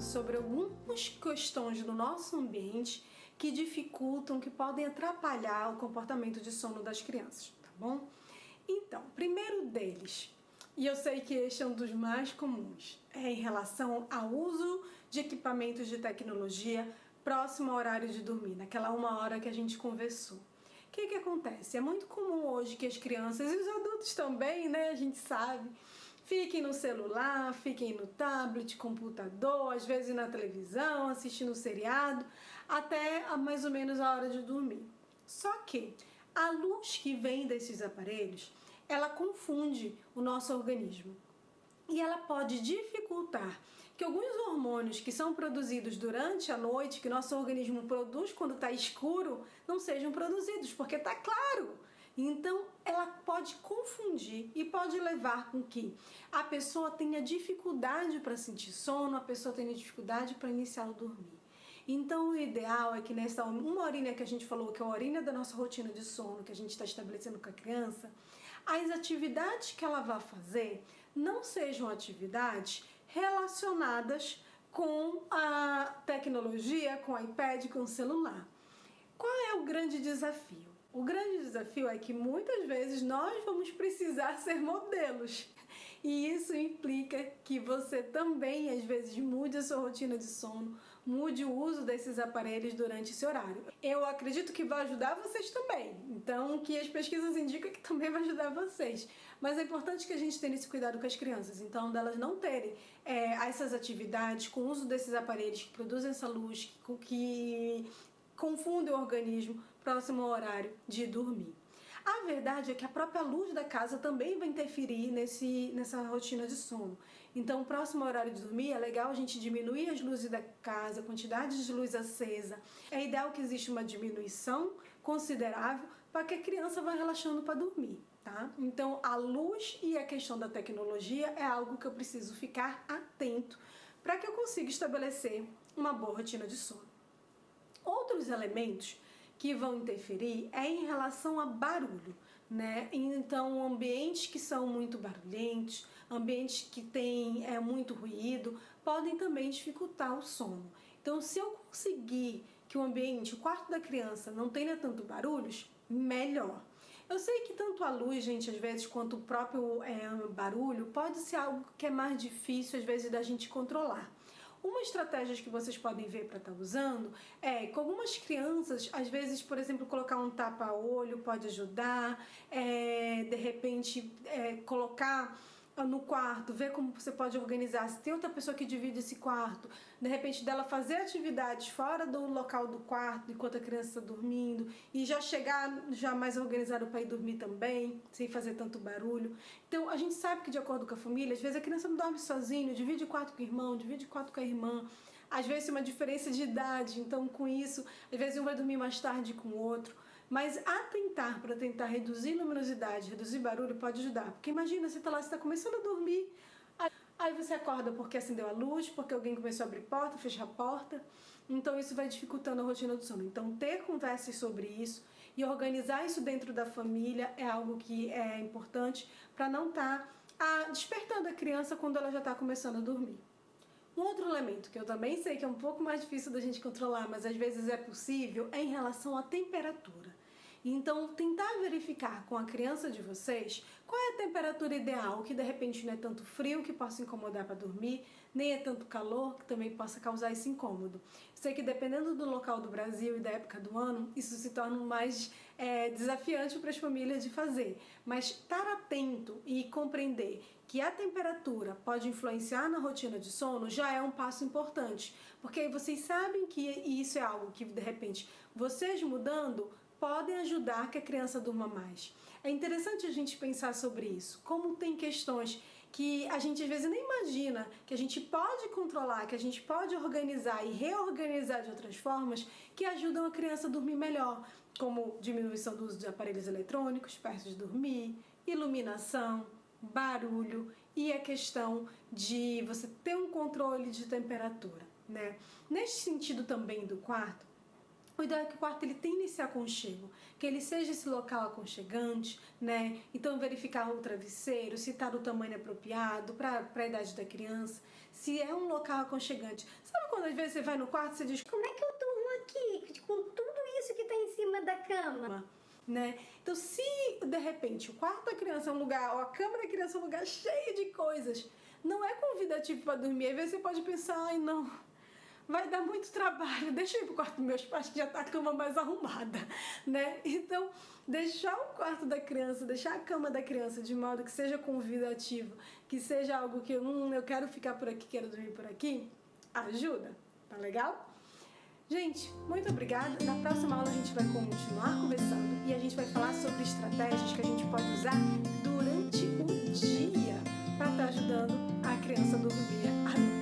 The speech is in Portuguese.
sobre algumas questões do nosso ambiente que dificultam, que podem atrapalhar o comportamento de sono das crianças, tá bom? Então, primeiro deles, e eu sei que este é um dos mais comuns, é em relação ao uso de equipamentos de tecnologia próximo ao horário de dormir, naquela 1 hora que a gente conversou. O que acontece? É muito comum hoje que as crianças e os adultos também, né, a gente sabe, fiquem no celular, fiquem no tablet, computador, às vezes na televisão, assistindo seriado, até mais ou menos a hora de dormir. Só que a luz que vem desses aparelhos, ela confunde o nosso organismo. E ela pode dificultar que alguns hormônios que são produzidos durante a noite, que nosso organismo produz quando está escuro, não sejam produzidos, porque está claro. Então, ela pode confundir e pode levar com que a pessoa tenha dificuldade para sentir sono, a pessoa tenha dificuldade para iniciar o dormir. Então, o ideal é que nessa 1 horinha que a gente falou, que é a horinha da nossa rotina de sono, que a gente está estabelecendo com a criança, as atividades que ela vai fazer não sejam atividades relacionadas com a tecnologia, com o iPad, com o celular. Qual é o grande desafio? O grande desafio é que muitas vezes nós vamos precisar ser modelos. E isso implica que você também, às vezes, mude a sua rotina de sono, mude o uso desses aparelhos durante esse horário. Eu acredito que vai ajudar vocês também. Então, que as pesquisas indicam que também vai ajudar vocês. Mas é importante que a gente tenha esse cuidado com as crianças. Então, delas não terem essas atividades com o uso desses aparelhos que produzem essa luz, que confundem o organismo próximo ao horário de dormir. A verdade é que a própria luz da casa também vai interferir nessa rotina de sono. Então, próximo ao horário de dormir, é legal a gente diminuir as luzes da casa, a quantidade de luz acesa. É ideal que exista uma diminuição considerável para que a criança vá relaxando para dormir, tá? Então, a luz e a questão da tecnologia é algo que eu preciso ficar atento para que eu consiga estabelecer uma boa rotina de sono. Outros elementos que vão interferir é em relação a barulho, né? Então, ambientes que são muito barulhentos, ambientes que têm muito ruído, podem também dificultar o sono. Então, se eu conseguir que o ambiente, o quarto da criança, não tenha tanto barulhos, melhor. Eu sei que tanto a luz, gente, às vezes, quanto o próprio barulho, pode ser algo que é mais difícil, às vezes, da gente controlar. Uma estratégia que vocês podem ver para estar usando é, com algumas crianças, às vezes, por exemplo, colocar um tapa-olho pode ajudar, de repente, colocar no quarto, ver como você pode organizar, se tem outra pessoa que divide esse quarto, de repente dela fazer atividades fora do local do quarto enquanto a criança está dormindo e já chegar já mais organizado para ir dormir também, sem fazer tanto barulho. Então a gente sabe que de acordo com a família, às vezes a criança não dorme sozinho, divide quarto com o irmão, divide quarto com a irmã, às vezes tem uma diferença de idade, então com isso, às vezes um vai dormir mais tarde com o outro. Mas atentar para tentar reduzir luminosidade, reduzir barulho pode ajudar. Porque imagina, você está lá, você está começando a dormir, aí você acorda porque acendeu a luz, porque alguém começou a abrir porta, fechar a porta. Então isso vai dificultando a rotina do sono. Então ter conversas sobre isso e organizar isso dentro da família é algo que é importante para não estar despertando a criança quando ela já está começando a dormir. Um outro elemento que eu também sei que é um pouco mais difícil da gente controlar, mas às vezes é possível, é em relação à temperatura. Então, tentar verificar com a criança de vocês qual é a temperatura ideal, que de repente não é tanto frio que possa incomodar para dormir, nem é tanto calor que também possa causar esse incômodo. Sei que dependendo do local do Brasil e da época do ano, isso se torna mais desafiante para as famílias de fazer. Mas estar atento e compreender que a temperatura pode influenciar na rotina de sono já é um passo importante, porque aí vocês sabem que isso é algo que de repente vocês mudando podem ajudar que a criança durma mais. É interessante a gente pensar sobre isso, como tem questões que a gente às vezes nem imagina, que a gente pode controlar, que a gente pode organizar e reorganizar de outras formas que ajudam a criança a dormir melhor, como diminuição do uso de aparelhos eletrônicos perto de dormir, iluminação, barulho e a questão de você ter um controle de temperatura, né? Neste sentido também do quarto, O ideal é que o quarto ele tenha esse aconchego, que ele seja esse local aconchegante, né? Então verificar o travesseiro, se está do tamanho apropriado para a idade da criança, se é um local aconchegante. Sabe quando às vezes você vai no quarto e você diz, como é que eu durmo aqui com tudo isso que está em cima da cama? Né? Então, se de repente o quarto da criança é um lugar, ou a cama da criança é um lugar cheio de coisas, não é convidativo para dormir. Às vezes você pode pensar, ai não, vai dar muito trabalho, deixa eu ir pro quarto dos meus pais que já tá a cama mais arrumada, né? Então, deixar o quarto da criança, deixar a cama da criança de modo que seja convidativo, que seja algo que eu quero ficar por aqui, quero dormir por aqui, ajuda, tá legal? Gente, muito obrigada. Na próxima aula a gente vai continuar conversando e a gente vai falar sobre estratégias que a gente pode usar durante o dia para estar ajudando a criança a dormir